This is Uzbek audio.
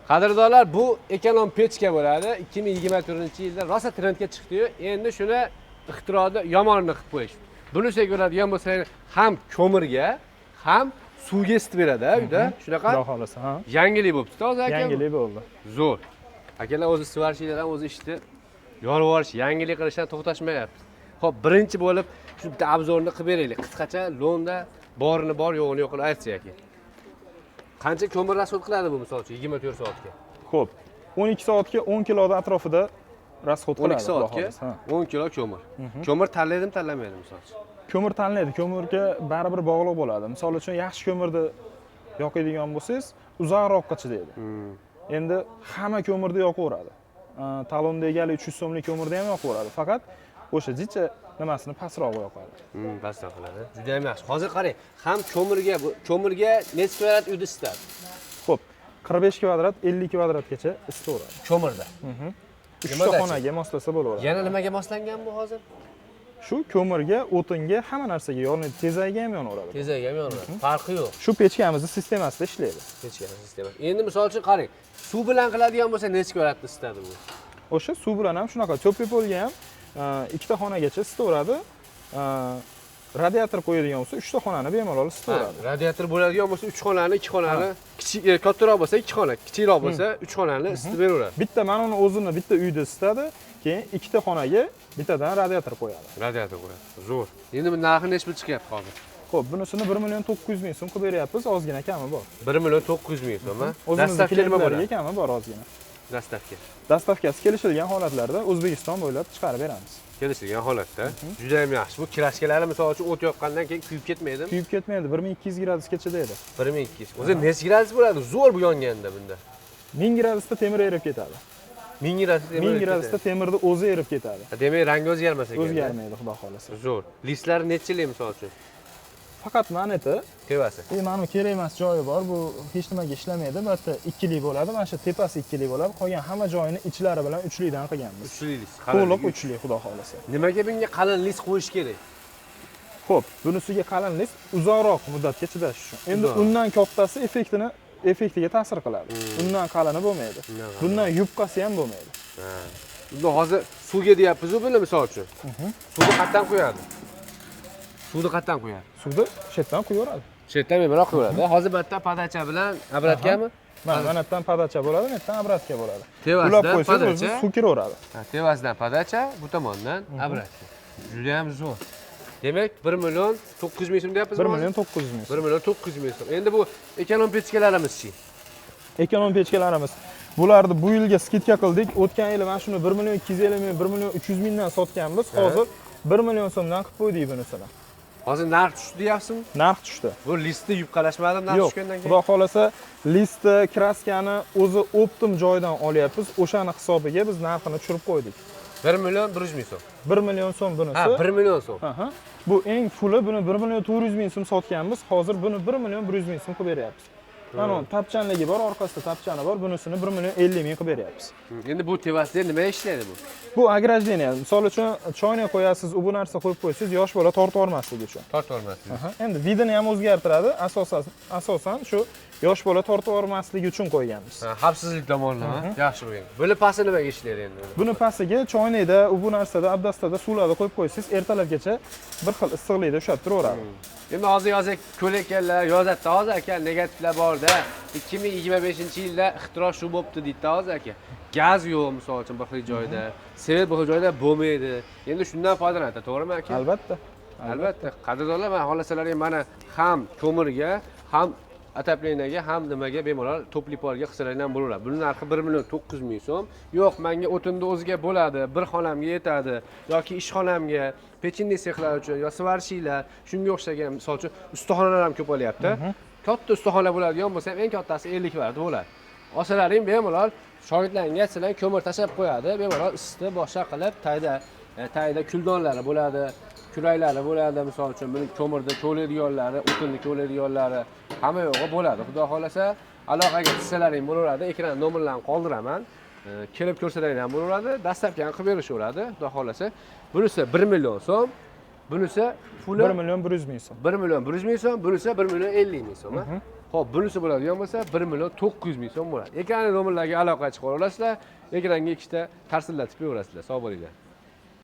Qadrdonlar, bu ekonom pechka bo'ladi. 2024-yilda rosa trendga chiqdi-yu, endi shuni ixtironi yomonini qilib qo'yish. Bunisiga ko'radigan bo'lsangiz, ham ko'mirga, ham suvga isitib beradi, uyda. Shunaqa. Xudo xolasa, ha. Yangilik bo'libdi, toza aka. Yangilik bo'ldi. Zo'r. Akalar o'zi sivarishlar ham o'zi ishni yorib yuborish, yangilik qilishdan to'xtashmayapti. Xo'p, birinchi bo'lib shu bitta obzorni qilib beraylik. Qisqacha lo'nda borini bor, yo'g'ini yo'qini aytsak aka. Qancha ko'mir rasxod qiladi bu misol uchun 24 soatga? Xo'p, 12 soatga 10 kilodan atrofida rasxod qiladi. 12 soatga 10 kilo ko'mir. Ko'mir tanlaydimi, tanlamaydi misol uchun? Ko'mir tanlaydi. Ko'mirga baribir bog'liq bo'ladi. Misol uchun yaxshi ko'mirni yoqadigan bo'lsangiz, uzoqroqqa chidaydi. Endi hamma ko'mirni yoqaveradi. Talonda egalik 300 so'mlik ko'mirni ham yoqaveradi. Faqat o'sha jicha nimasini pastroq yoqadi. Pastroq qiladi. Juda ham yaxshi. Hozir qarang, ham ko'mirga necha kvadrat uyda isitadi? Xo'p, 45 kvadrat, 50 kvadratgacha isitaveradi. Ko'mirda. 3 ta xonaga moslasa bo'laveradi. Yana nimaga moslangan bu hozir? Shu ko'mirga, o'tinga, hamma narsaga yonadi, tezagiga ham yonaveradi. Tezagiga ham yonaveradi. Farqi yo'q. Shu pechkamizning sistemasida ishlaydi. Pechkamiz sistemasi. Endi misol uchun qarang, suv bilan qiladigan bo'lsa necha kvadratda isitadi bu? O'sha suv bilan ham shunaqa cho'pi polga ham ikkita xonagacha isitaveradi. Radiator qo'yadigan bo'lsa 3 ta xonani bemalol isitaveradi. Radiator bo'ladigan bo'lsa 3 xonani, 2 xonani, kichik kattaroq bo'lsa 2 xona, kichikroq bo'lsa 3 xonani isitib beraveradi. Bitta mana uni o'zini bitta uyda isitadi, keyin ikkita xonaga bittadan radiator qo'yadi. Radiator qo'yadi. Zo'r. Endi bu narxi necha pul chiqyapti hozir? Xo'p, bunisini 1 900 ming so'm qilib beryapmiz, ozgina kami bor. 1 900 ming so'm, ha? Dastlabki nima bo'ladi? Kami bor ozgina. Dastavkasi kelishilgan holatlarda O'zbekiston bo'ylab chiqarib beramiz. Kelishilgan holatda. Juda ham yaxshi. Bu kirashkalari misol uchun o't yoqqandan keyin kuyib ketmaydimi? Kuyib ketmaydi. 1200 gradusgacha deydi. 1200. O'zi necha gradus bo'ladi? Zo'r bu yonganda bunda. 1000 gradusda temir erib ketadi. 1000 gradusda temir. 1000 gradusda temirni o'zi erib ketadi. Demak, rangi o'zgarmas ekan. O'zgarmaydi, xudo xolasa. Zo'r. Listlari nechalik misol uchun? Faqat maneti tepasi. Mana kerak emas joyi bor. Bu hech nimaga ishlamaydi. Bitta ikkilik bo'ladi. Mana shu tepasi ikkilik bo'ladi. Qolgan hamma joyini ichlari bilan uchlikdan qilganmiz. Uchlik. To'liq uchlik, xudo xolasa. Nimaga bunga qalin list qo'yish kerak? Xo'p, bunisiga qalin list uzoqroq muddatga chidash uchun. Endi undan kattasi effektiga ta'sir qiladi. Undan qalini bo'lmaydi. Bundan yupqasi ham bo'lmaydi. Bunda hozir suvga deyapmiz-ku buni misol uchun. Suvni qayerdan qo'yadi? Suvni qayerdan qo'yadi? Suvni shetdan quyaveradi. Shetdan bemalol qo'yadi. Hozir bu yerda podacha bilan obratgami? Mana yerdan podacha bo'ladi, bu yerdan obratka bo'ladi. Tevasidan podacha suv kiraveradi. Tevasidan podacha, bu tomondan obratka. Juda ham zo'r. Demak, 1 900 ming so'm deyapmiz. 1 900 ming. 1 900 ming so'm. Endi bu ekonom pechkalarimiz-chi? Ekonom pechkalarimiz. Bularni bu yilga skidka qildik. O'tgan yili mana shuni 1 250 ming, 1 300 mingdan sotganmiz. Hozir 1 million so'mdan qilib qo'ydik bunisini. Hozir narx tushdi deyapsizmi? Narx tushdi. Bu listni yubqalashmadimi narx tushgandan keyin? Xudo xolasa, listni, kraskani o'zi optim joydan olyapmiz. O'shani hisobiga biz narxini tushirib qo'ydik. 1 100 ming so'm. 1 million so'm bunisi. Ha, 1 million so'm. Bu eng fuli, buni 1 400 ming so'm sotganmiz. Hozir buni 1 100 ming so'm qilib beryapmiz. Mana tapchanligi bor, orqasida tapchani bor. Bunisini 1 50 ming qilib beryapmiz. Endi bu tevasida nima ishlaydi bu? Bu ограждение. Misol uchun choynak qo'yasiz, u bu narsa qo'yib qo'yasiz, yosh bola tortib olmasligi uchun. Tortib olmasligi. Endi vidini ham o'zgartiradi. Asosan shu yosh bola tortib olmasligi uchun qo'yganmiz. Xavfsizlik tomonlama yaxshi bo'lgan. Buni pasti nimaga ishlaydi endi? Buni pastiga choynakda, u bu narsada, abdastada suvlarda qo'yib qo'yasiz, ertalabgacha bir xil issiqlikda ushlab turaveradi. Endi hozir yozak ko'lakkanlar yozadi, hozir aka negativlar bor-da. 2025-yilda ixtiro shu bo'pti deydi hozir aka. Gaz yo'q misol uchun bir xil joyda, svet bir xil joyda bo'lmaydi. Endi shundan foydalanadi, to'g'rimi aka? Albatta. Albatta. Qadrdonlar, men xohlasalar mana ham ko'mirga, ham atapleniyga, ham nimaga bemalol to'plipolga qilsalar ham bo'laveradi. Buning narxi 1 900 ming so'm. Yo'q, menga o'tinni o'ziga bo'ladi, bir xonamga yetadi yoki ish xonamga, pechenniy sexlar uchun yo svarshiylar, shunga o'xshagan misol uchun ustaxonalar ham ko'palyapti. Katta ustaxona bo'ladigan bo'lsa, eng kattasi 50 kvadrat bo'ladi. Olsalaring bemalol shogirdlarga aytsalar ko'mir tashab qo'yadi, bemalol isitib boshqa qilib tayda kuldonlari bo'ladi, kuraklari bo'ladi, misol uchun buni ko'mirda ko'laydiganlari, o'tinni ko'laydiganlari hamma yo'g'i bo'ladi. Xudo xolasa, aloqaga tushsalaring bo'laveradi. Ekran nomerlarini qoldiraman. Kelib ko'rsalaring ham bo'laveradi. Dastlabkini qilib berishaveradi. Xudo xolasa, bunisi 1 million so'm, bunisi puli 1 100 ming so'm. 1 100 ming so'm, bunisi 1 50 ming so'm. Xo'p, bunisi bo'ladigan bo'lsa 1,900,000 so'm bo'ladi. Ekran nomerlariga aloqa chiqara olasizlar. Ekranga ikkita tarsillatib qo'yaverasizlar. Sog' bo'linglar.